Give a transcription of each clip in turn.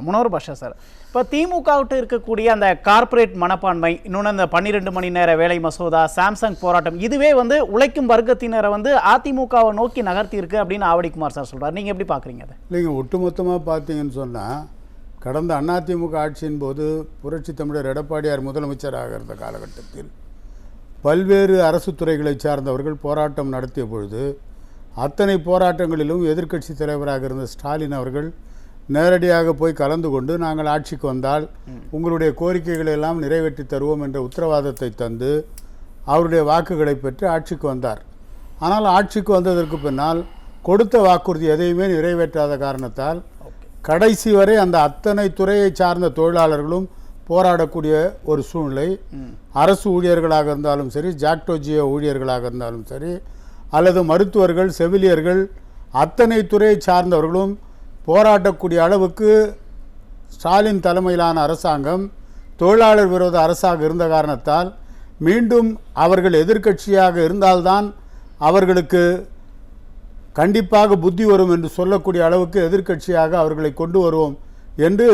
முனவர் பாஷா sir, இப்போ திமுகவிட்டு இருக்கக்கூடிய அந்த கார்ப்பரேட் மனப்பான்மை, இன்னொன்று அந்த 12 மணி நேர வேலை மசோதா, சாம்சங் போராட்டம், இதுவே வந்து உழைக்கும் வர்க்கத்தினரை வந்து அதிமுகவை நோக்கி நகர்த்தி இருக்கு அப்படின்னு ஆவடிக்குமார் சார் சொல்றாரு. நீங்க எப்படி பாக்குறீங்க அதை? இல்லைங்க, ஒட்டுமொத்தமாக பார்த்தீங்கன்னு சொன்னால் கடந்த அதிமுக ஆட்சியின் போது புரட்சி தமிழர் எடப்பாடியார் முதலமைச்சராக இருந்த காலகட்டத்தில் பல்வேறு அரசு துறைகளை சார்ந்தவர்கள் போராட்டம் நடத்திய பொழுது அத்தனை போராட்டங்களிலும் எதிர்க்கட்சி தலைவராக இருந்த ஸ்டாலின் அவர்கள் நேரடியாக போய் கலந்து கொண்டு நாங்கள் ஆட்சிக்கு வந்தால் உங்களுடைய கோரிக்கைகளை எல்லாம் நிறைவேற்றி தருவோம் என்ற உத்தரவாதத்தை தந்து அவருடைய வாக்குகளை பெற்று ஆட்சிக்கு வந்தார். ஆனால் ஆட்சிக்கு வந்ததற்கு பின்னால் கொடுத்த வாக்குறுதி எதையுமே நிறைவேற்றாத காரணத்தால் கடைசி வரை அந்த அத்தனை துறையை சார்ந்த தொழிலாளர்களும் போராடக்கூடிய ஒரு சூழ்நிலை, அரசு ஊழியர்களாக இருந்தாலும் சரி, ஜாக்டோஜியோ ஊழியர்களாக இருந்தாலும் சரி, அல்லது மருத்துவர்கள், செவிலியர்கள், அத்தனை துறையை சார்ந்தவர்களும் போராடக்கூடிய அளவுக்கு ஸ்டாலின் தலைமையிலான அரசாங்கம் தொழிலாளர் விரோத அரசாக இருந்த காரணத்தால் மீண்டும் அவர்கள் எதிர்க்கட்சியாக இருந்தால்தான் அவர்களுக்கு கண்டிப்பாக புத்தி வரும் என்று சொல்லக்கூடிய அளவுக்கு எதிர்க்கட்சியாக அவர்களை கொண்டு வருவோம் என்று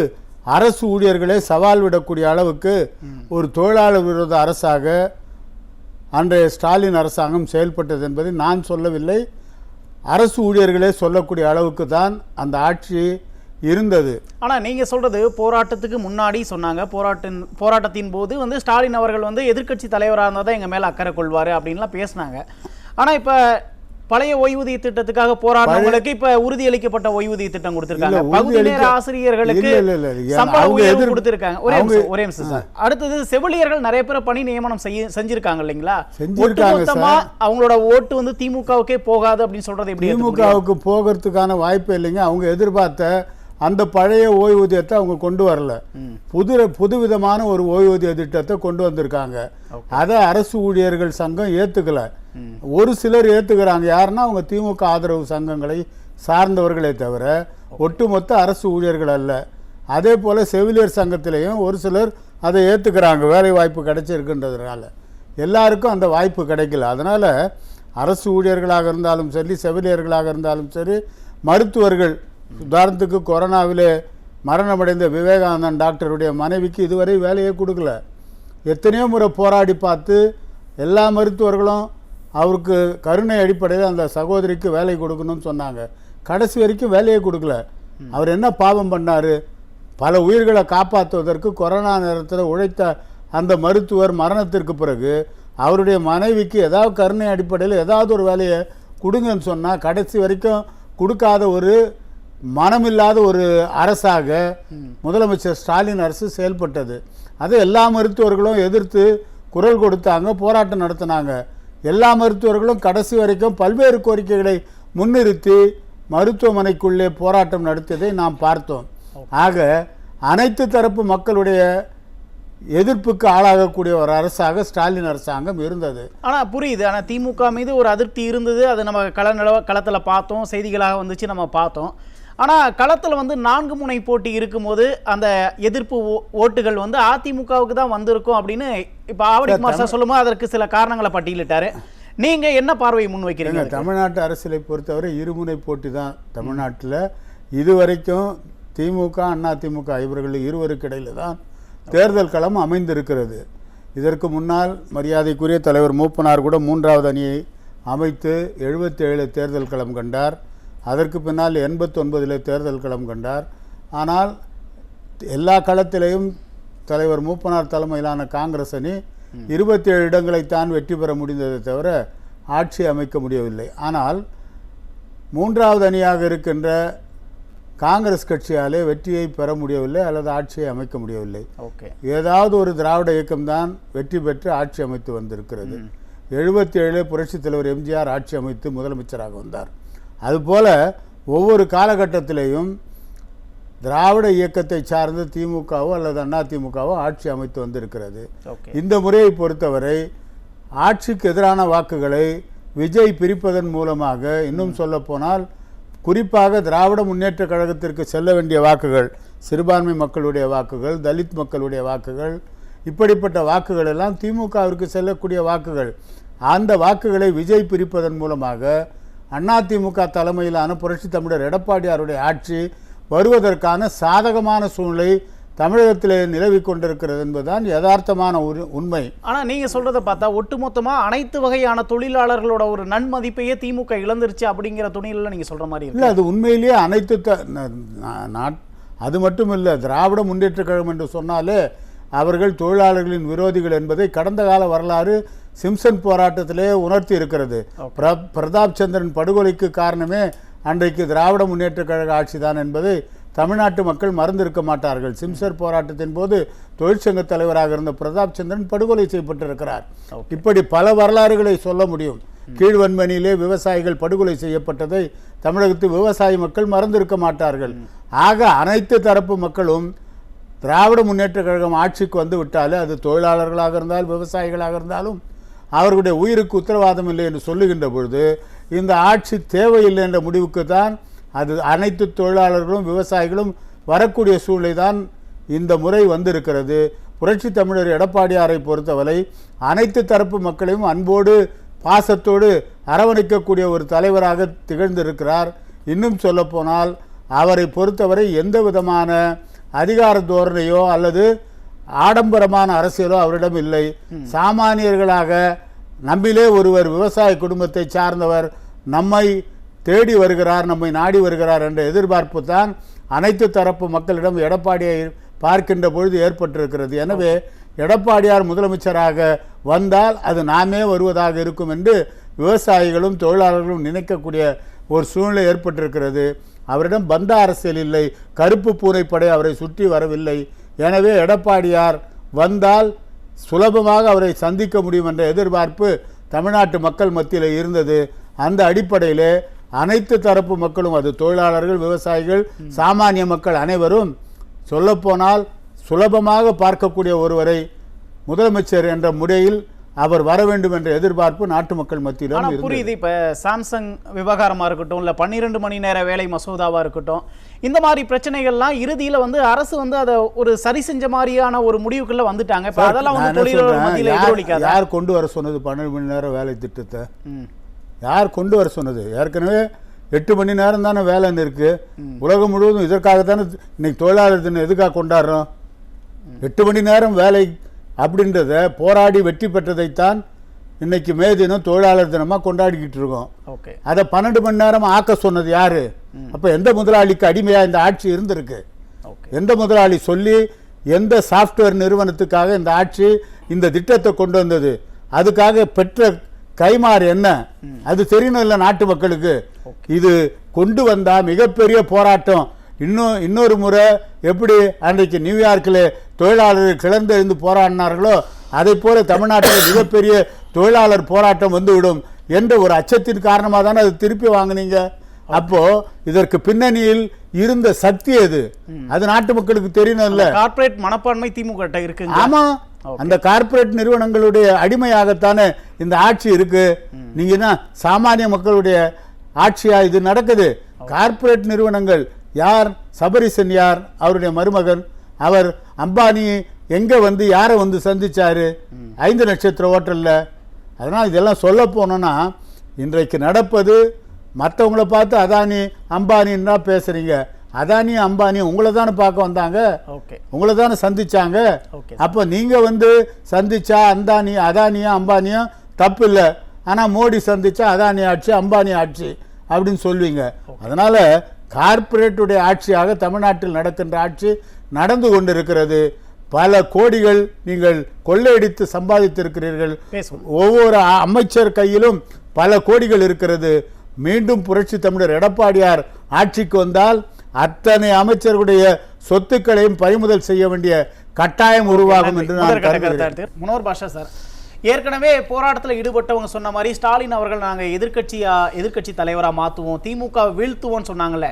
அரசு ஊழியர்களே சவால் விடக்கூடிய அளவுக்கு ஒரு தொழிலாளர் விரோத அரசாக அன்றைய ஸ்டாலின் அரசாங்கம் செயல்பட்டது என்பதை நான் சொல்லவில்லை, அரசு ஊழியர்களே சொல்லக்கூடிய அளவுக்கு தான் அந்த ஆட்சி இருந்தது. ஆனால் நீங்கள் சொல்கிறது போராட்டத்துக்கு முன்னாடி சொன்னாங்க, போராட்டத்தின் போது வந்து ஸ்டாலின் அவர்கள் வந்து எதிர்க்கட்சி தலைவராக இருந்தால் தான் எங்கள் மேலே அக்கறை கொள்வார் அப்படின்லாம் பேசினாங்க. ஆனால் இப்போ பழைய ஓய்வூதிய திட்டத்துக்காக போராடுறவங்களுக்கு இப்ப உறுதியளிக்கப்பட்ட ஓய்வூதிய திட்டம் கொடுத்திருக்காங்க. பகுதி நேர ஆசிரியர்களுக்கு சம்பள உயர்வு கொடுத்திருக்காங்க. ஒரே நிமிஷம் சார். அடுத்தது செவிலியர்கள் நிறைய பேர் பணி நியமனம் செஞ்சிருக்காங்க இல்லைங்களா? ஒட்டுமொத்தமா அவங்களோட ஓட்டு வந்து திமுகவுக்கே போகாது அப்படின்னு சொல்றது எப்படி? திமுகவுக்கு போகிறதுக்கான வாய்ப்பு இல்லைங்க. அவங்க எதிர்பார்த்த அந்த பழைய ஓய்வூதியத்தை அவங்க கொண்டு வரல, புதுவிதமான ஒரு ஓய்வூதிய திட்டத்தை கொண்டு வந்திருக்காங்க. அதை அரசு ஊழியர்கள் சங்கம் ஏத்துக்கல. ஒரு சிலர் ஏத்துக்கிறாங்க, யாருன்னா அவங்க திமுக ஆதரவு சங்கங்களை சார்ந்தவர்களே தவிர ஒட்டுமொத்த அரசு ஊழியர்கள் அல்ல. அதே போல செவிலியர் சங்கத்திலையும் ஒரு சிலர் அதை ஏத்துக்கிறாங்க, வேலை வாய்ப்பு கிடைச்சிருக்குன்றதுனால. எல்லாருக்கும் அந்த வாய்ப்பு கிடைக்கல. அதனால அரசு ஊழியர்களாக இருந்தாலும் சரி, செவிலியர்களாக இருந்தாலும் சரி, மருத்துவர்கள், உதாரணத்துக்கு கொரோனாவிலே மரணமடைந்த விவேகானந்தன் டாக்டருடைய மனைவிக்கு இதுவரை வேலையே கொடுக்கல. எத்தனையோ முறை போராடி பார்த்து எல்லா மருத்துவர்களும் அவருக்கு கருணை அடிப்படையில் அந்த சகோதரிக்கு வேலை கொடுக்கணும்னு சொன்னாங்க. கடைசி வரைக்கும் வேலையை கொடுக்கல. அவர் என்ன பாவம் பண்ணார்? பல உயிர்களை காப்பாற்றுவதற்கு கொரோனா நேரத்தில் உழைத்த அந்த மருத்துவர் மரணத்திற்கு பிறகு அவருடைய மனைவிக்கு ஏதாவது கருணை அடிப்படையில் ஏதாவது ஒரு வேலையை கொடுங்கன்னு சொன்னால் கடைசி வரைக்கும் கொடுக்காத ஒரு மனமில்லாத ஒரு அரசாக முதலமைச்சர் ஸ்டாலின் அரசு செயல்பட்டது. அதை எல்லா மருத்துவர்களும் எதிர்த்து குரல் கொடுத்தாங்க, போராட்டம் நடத்தினாங்க. எல்லா மருத்துவர்களும் கடைசி வரைக்கும் பல்வேறு கோரிக்கைகளை முன்னிறுத்தி மருத்துவமனைக்குள்ளே போராட்டம் நடத்தியதை நாம் பார்த்தோம். ஆக அனைத்து தரப்பு மக்களுடைய எதிர்ப்புக்கு ஆளாகக்கூடிய ஒரு அரசாக ஸ்டாலின் அரசாங்கம் இருந்தது. ஆனால் புரியுது, ஆனால் திமுக மீது ஒரு அதிருப்தி இருந்தது. அது நம்ம களத்தில் பார்த்தோம், செய்திகளாக வந்துச்சு, நம்ம பார்த்தோம். ஆனால் களத்தில் வந்து 4 முனை போட்டி இருக்கும்போது அந்த எதிர்ப்பு ஓட்டுகள் வந்து அதிமுகவுக்கு தான் வந்திருக்கும் அப்படின்னு இப்போ ஆவடிக்குமார் சார் சொல்லும்போது அதற்கு சில காரணங்களை பட்டியலிட்டாரு. நீங்கள் என்ன பார்வையை முன் வைக்கிறீங்க? தமிழ்நாட்டு அரசியலை பொறுத்தவரை இருமுனை போட்டி தான் தமிழ்நாட்டில் இதுவரைக்கும். திமுக, அதிமுக இவர்கள் இருவருக்கு இடையில் தான் தேர்தல் களம் அமைந்திருக்கிறது. இதற்கு முன்னால் மரியாதைக்குரிய தலைவர் மூப்பனார் கூட 3வது அணியை அமைத்து 77 தேர்தல் களம் கண்டார். அதற்கு பின்னால் 89 தேர்தல் களம் கண்டார். ஆனால் எல்லா களத்திலையும் தலைவர் மூப்பனார் தலைமையிலான காங்கிரஸ் அணி 27 இடங்களைத்தான் வெற்றி பெற முடிந்ததை தவிர ஆட்சி அமைக்க முடியவில்லை. ஆனால் 3வது அணியாக இருக்கின்ற காங்கிரஸ் கட்சியாலே வெற்றியை பெற முடியவில்லை அல்லது ஆட்சியை அமைக்க முடியவில்லை. ஏதாவது ஒரு திராவிட இயக்கம்தான் வெற்றி பெற்று ஆட்சி அமைத்து வந்திருக்கிறது. 77 புரட்சித் தலைவர் எம்ஜிஆர் ஆட்சி அமைத்து முதலமைச்சராக வந்தார். அதுபோல ஒவ்வொரு காலகட்டத்திலேயும் திராவிட இயக்கத்தை சார்ந்த திமுகவோ அல்லது அதிமுகவோ ஆட்சி அமைத்து வந்திருக்கிறது. இந்த முறையை பொறுத்தவரை ஆட்சிக்கு எதிரான வாக்குகளை விஜய் பிரிப்பதன் மூலமாக, இன்னும் சொல்ல போனால் குறிப்பாக திராவிட முன்னேற்ற கழகத்திற்கு செல்ல வேண்டிய வாக்குகள், சிறுபான்மை மக்களுடைய வாக்குகள், தலித் மக்களுடைய வாக்குகள், இப்படிப்பட்ட வாக்குகள் எல்லாம் திமுகவிற்கு செல்லக்கூடிய வாக்குகள். அந்த வாக்குகளை விஜய் பிரிப்பதன் மூலமாக அதிமுக தலைமையிலான புரட்சி தமிழர் எடப்பாடியாருடைய ஆட்சி வருவதற்கான சாதகமான சூழ்நிலை தமிழகத்திலே நிலவி கொண்டிருக்கிறது என்பதுதான் யதார்த்தமான உண்மை. ஆனா நீங்க சொல்றதை பார்த்தா ஒட்டுமொத்தமா அனைத்து வகையான தொழிலாளர்களோட ஒரு நன்மதிப்பையே திமுக இழந்துருச்சு அப்படிங்கிற துணியில நீங்க சொல்ற மாதிரி இல்லை, அது உண்மையிலேயே அனைத்து அது மட்டும் இல்லை, திராவிட முன்னேற்ற கழகம் என்று சொன்னாலே அவர்கள் தொழிலாளர்களின் விரோதிகள் என்பதை கடந்த கால வரலாறு சிம்சன் போராட்டத்திலே உணர்த்தி இருக்கிறது. பிரதாப் சந்திரன் படுகொலைக்கு காரணமே அன்றைக்கு திராவிட முன்னேற்ற கழக ஆட்சி தான் என்பதை தமிழ்நாட்டு மக்கள் மறந்திருக்க மாட்டார்கள். சிம்சன் போராட்டத்தின் போது தொழிற்சங்க தலைவராக இருந்த பிரதாப் சந்திரன் படுகொலை செய்யப்பட்டிருக்கிறார். இப்படி பல வரலாறுகளை சொல்ல முடியும். கீழ்வன்மணியிலே விவசாயிகள் படுகொலை செய்யப்பட்டதை தமிழகத்து விவசாய மக்கள் மறந்திருக்க மாட்டார்கள். ஆக அனைத்து தரப்பு மக்களும் திராவிட முன்னேற்ற கழகம் ஆட்சிக்கு வந்து விட்டாலே அது தொழிலாளர்களாக இருந்தாலும் விவசாயிகளாக இருந்தாலும் அவர்களுடைய உயிருக்கு உத்தரவாதம் இல்லை என்று சொல்லுகின்ற பொழுது இந்த ஆட்சி தேவையில்லை என்ற முடிவுக்கு தான் அது அனைத்து தொழிலாளர்களும் விவசாயிகளும் வரக்கூடிய சூழ்நிலை தான் இந்த முறை வந்திருக்கிறது. புரட்சி தமிழர் எடப்பாடியாரை பொறுத்தவரை அனைத்து தரப்பு மக்களையும் அன்போடு பாசத்தோடு அரவணைக்கக்கூடிய ஒரு தலைவராக திகழ்ந்திருக்கிறார். இன்னும் சொல்லப்போனால் அவரை பொறுத்தவரை எந்த விதமான அதிகார தோரணையோ அல்லது ஆடம்பரமான அரசியலோ அவரிடம் இல்லை. சாமானியர்களாக நம்மிலே ஒருவர் விவசாய குடும்பத்தை சார்ந்தவர் நம்மை தேடி வருகிறார், நம்மை நாடி வருகிறார் என்ற எதிர்பார்ப்பு தான் அனைத்து தரப்பு மக்களிடம் எடப்பாடியை பார்க்கின்ற பொழுது ஏற்பட்டிருக்கிறது. எனவே எடப்பாடியார் முதலமைச்சராக வந்தால் அது நாமே வருவதாக இருக்கும் என்று விவசாயிகளும் தொழிலாளர்களும் நினைக்கக்கூடிய ஒரு சூழ்நிலை ஏற்பட்டிருக்கிறது. அவரிடம் பந்த அரசியல் இல்லை, கருப்பு பூனைப்படை அவரை சுற்றி வரவில்லை. எனவே எடப்பாடியார் வந்தால் சுலபமாக அவரை சந்திக்க முடியும் என்ற எதிர்பார்ப்பு தமிழ்நாட்டு மக்கள் மத்தியில் இருந்தது. அந்த அடிப்படையிலே அனைத்து தரப்பு மக்களும், அது தொழிலாளர்கள், விவசாயிகள், சாமானிய மக்கள் அனைவரும் சொல்லப்போனால் சுலபமாக பார்க்கக்கூடிய ஒருவரை முதலமைச்சர் என்ற முறையில் அவர் வர வேண்டும் என்ற எதிர்பார்ப்பு நாட்டு மக்கள் மத்தியிலும் புரியுது. இப்ப சாம்சங் விவகாரமா இருக்கட்டும், இல்ல 12 மணி நேர வேலை மசோதாவா இருக்கட்டும், இந்த மாதிரி பிரச்சனைகள்லாம் இறுதியில வந்து அரசு வந்து அதை ஒரு சரி செஞ்ச மாதிரியான ஒரு முடிவுக்குள்ள வந்துட்டாங்க. இப்ப அதெல்லாம் வந்து தொழிலாளர் மத்தியில எதிரொலிக்காது. யார் கொண்டு வர சொன்னது 12 மணி நேரம் வேலை திட்டத்தை? யார் கொண்டு வர சொன்னது? ஏற்கனவே 8 மணி நேரம் தானே வேலைன்னு இருக்கு. உலகம் முழுவதும் இதற்காகத்தானே இன்னைக்கு தொழிலாளர் தினம் எதுக்காக கொண்டாடுறோம்? 8 மணி நேரம் வேலை அப்படின்றத போராடி வெற்றி பெற்றதைத்தான் இன்னைக்கு மே தினம் தொழிலாளர் தினமாக கொண்டாடிக்கிட்டு இருக்கோம். அதை 12 மணி நேரம் ஆக்க சொன்னது யாரு? அப்போ எந்த முதலாளிக்கு அடிமையாக இந்த ஆட்சி இருந்திருக்கு? எந்த முதலாளி சொல்லி எந்த சாஃப்ட்வேர் நிறுவனத்துக்காக இந்த ஆட்சி இந்த திட்டத்தை கொண்டு வந்தது? அதுக்காக பெற்ற கைமாறு என்ன? அது தெரியணும் இல்லை நாட்டு மக்களுக்கு. இது கொண்டு வந்தா மிகப்பெரிய போராட்டம். இன்னொரு முறை எப்படி அன்றைக்கு நியூயார்க்கில் தொழிலாளர்கள் கிளர்ந்தெழுந்து போராடினார்களோ அதை போல தமிழ்நாட்டில் மிகப்பெரிய தொழிலாளர் போராட்டம் வந்துவிடும் என்ற ஒரு அச்சத்தின் காரணமாக தானே அது திருப்பி வாங்கினீங்க. அப்போ இதற்கு பின்னணியில் இருந்த சக்தி எது? அது நாட்டு மக்களுக்கு தெரியணும் இல்ல. கார்ப்பரேட் மனப்பான்மை திமுக இருக்கு. ஆமா, அந்த கார்ப்பரேட் நிறுவனங்களுடைய அடிமையாகத்தானே இந்த ஆட்சி இருக்கு. நீங்க தான் சாமானிய மக்களுடைய ஆட்சியா இது நடக்குது? கார்ப்பரேட் நிறுவனங்கள் யார்? சபரிசன் யார்? அவருடைய மருமகன். அவர் அம்பானி எங்க வந்து யாரை வந்து சந்திச்சாரு? 5 நட்சத்திர ஹோட்டல்ல. அதனால் இதெல்லாம் சொல்ல போனோம்னா இன்றைக்கு நடப்பது மற்றவங்கள பார்த்து அதானி அம்பானின்னா பேசுறீங்க. அதானி அம்பானி உங்களை தானே பார்க்க வந்தாங்க, உங்களை தானே சந்திச்சாங்க. அப்போ நீங்க வந்து சந்திச்சா அதானியா அம்பானியா தப்பு இல்லை. ஆனால் மோடி சந்திச்சா அதானி ஆட்சி அம்பானி ஆட்சி அப்படின்னு சொல்லுவீங்க. அதனால கார்ப்பரேட்டுடைய ஆட்சியாக தமிழ்நாட்டில் நடக்கின்ற ஆட்சி நடந்து கொண்டிருக்கிறது. பல கோடிகள் நீங்கள் கொள்ளையடித்து சம்பாதித்திருக்கிறீர்கள். ஒவ்வொரு அமைச்சர் கையிலும் பல கோடிகள் இருக்கிறது. மீண்டும் புரட்சி தமிழர் எடப்பாடியார் ஆட்சிக்கு வந்தால் அத்தனை அமைச்சர்களுடைய சொத்துக்களையும் பறிமுதல் செய்ய வேண்டிய கட்டாயம் உருவாகும் என்று நான் கருதுகிறேன். முனோர் பாஷா சார், ஏற்கனவே போராட்டத்தில் ஈடுபட்டவங்க சொன்ன மாதிரி ஸ்டாலின் அவர்கள் நாங்கள் எதிர்க்கட்சி தலைவராக மாற்றுவோம், திமுக வீழ்த்துவோம்னு சொன்னாங்கல்ல,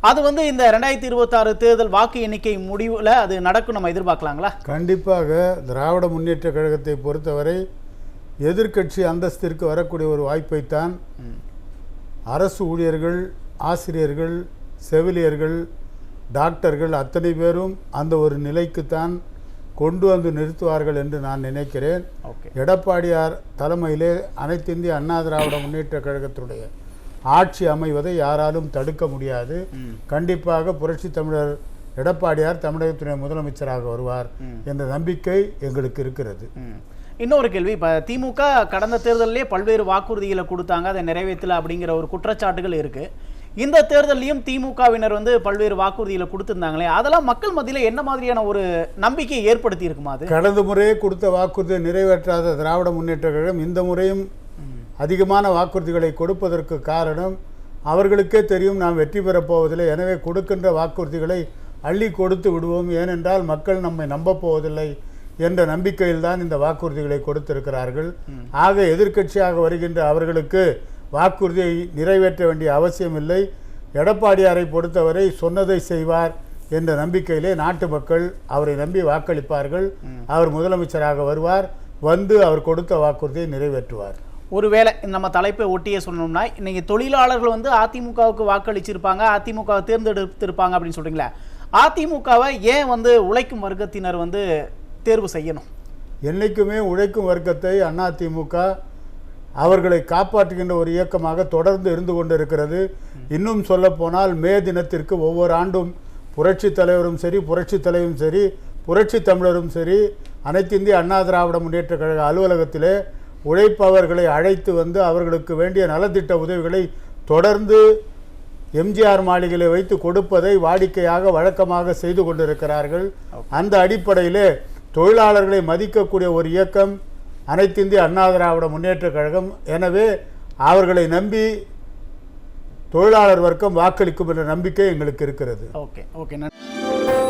அது வந்து இந்த 2026 தேர்தல் வாக்கு எண்ணிக்கை முடிவில் அது நடக்கும் நம்ம எதிர்பார்க்கலாங்களா? கண்டிப்பாக. திராவிட முன்னேற்ற கழகத்தை பொறுத்தவரை எதிர்க்கட்சி அந்தஸ்திற்கு வரக்கூடிய ஒரு வாய்ப்பைத்தான் அரசு ஊழியர்கள், ஆசிரியர்கள், செவிலியர்கள், டாக்டர்கள் அத்தனை பேரும் அந்த ஒரு நிலைக்குத்தான் கொண்டு வந்து நிறுத்துவார்கள் என்று நான் நினைக்கிறேன். எடப்பாடியார் தலைமையிலே அனைத்து இந்திய அண்ணா திராவிட முன்னேற்ற கழகத்தினுடைய ஆட்சி அமைவதை யாராலும் தடுக்க முடியாது. கண்டிப்பாக புரட்சி தமிழர் எடப்பாடியார் தமிழகத்துடைய முதலமைச்சராக வருவார் என்ற நம்பிக்கை எங்களுக்கு இருக்கிறது. இன்னொரு கேள்வி, இப்போ திமுக கடந்த தேர்தலிலே பல்வேறு வாக்குறுதிகளை கொடுத்தாங்க, அதை நிறைவேற்றல அப்படிங்கிற ஒரு குற்றச்சாட்டுகள் இருக்கு. இந்த தேர்தலையும் திமுகவினர் வந்து பல்வேறு வாக்குறுதிகளை கொடுத்திருந்தாங்களே, அதெல்லாம் மக்கள் மத்தியில் என்ன மாதிரியான ஒரு நம்பிக்கையை ஏற்படுத்தி இருக்குமா? அது கடந்த முறையே கொடுத்த வாக்குறுதியை நிறைவேற்றாத திராவிட முன்னேற்ற கழகம் இந்த முறையும் அதிகமான வாக்குறுதிகளை கொடுப்பதற்கு காரணம் அவர்களுக்கே தெரியும் நாம் வெற்றி பெறப் போவதில்லை. எனவே கொடுக்கின்ற வாக்குறுதிகளை அள்ளி கொடுத்து விடுவோம், ஏனென்றால் மக்கள் நம்மை நம்ப போவதில்லை என்ற நம்பிக்கையில் தான் இந்த வாக்குறுதிகளை கொடுத்திருக்கிறார்கள். ஆக எதிர்க்கட்சியாக வருகின்ற அவர்களுக்கு வாக்குறுதியை நிறைவேற்ற வேண்டிய அவசியம் இல்லை. எடப்பாடியாரை பொறுத்தவரை சொன்னதை செய்வார் என்ற நம்பிக்கையிலே நாட்டு மக்கள் அவரை நம்பி வாக்களிப்பார்கள். அவர் முதலமைச்சராக வருவார், வந்து அவர் கொடுத்த வாக்குறுதியை நிறைவேற்றுவார். ஒருவேளை நம்ம தலைப்பை ஒட்டியே சொன்னோம்னா, இன்னைக்கு தொழிலாளர்கள் வந்து அதிமுகவுக்கு வாக்களிச்சிருப்பாங்க, அதிமுகவை தேர்ந்தெடுத்திருப்பாங்க அப்படின்னு சொல்றீங்களா? அதிமுகவை ஏன் வந்து உழைக்கும் வர்க்கத்தினர் வந்து தேர்வு செய்யணும்? என்றைக்குமே உழைக்கும் வர்க்கத்தை அதிமுக அவர்களை காப்பாற்றுகின்ற ஒரு இயக்கமாக தொடர்ந்து இருந்து கொண்டிருக்கிறது. இன்னும் சொல்ல போனால் மே தினத்திற்கு ஒவ்வொரு ஆண்டும் புரட்சி தலைவரும் சரி, புரட்சி தலைவரும் சரி, புரட்சி தமிழரும் சரி, அனைத்து இந்திய அண்ணா திராவிட முன்னேற்ற கழக அலுவலகத்திலே உழைப்பவர்களை அழைத்து வந்து அவர்களுக்கு வேண்டிய நலத்திட்ட உதவிகளை தொடர்ந்து எம்ஜிஆர் மாளிகையை வைத்து கொடுப்பதை வாடிக்கையாக வழக்கமாக செய்து கொண்டிருக்கிறார்கள். அந்த அடிப்படையிலே தொழிலாளர்களை மதிக்கக்கூடிய ஒரு இயக்கம் அனைத்து இந்திய அண்ணா திராவிட முன்னேற்ற கழகம். எனவே அவர்களை நம்பி தொழிலாளர் வர்க்கம் வாக்களிக்கும் என்ற நம்பிக்கை எங்களுக்கு இருக்கிறது. ஓகே, நன்றி.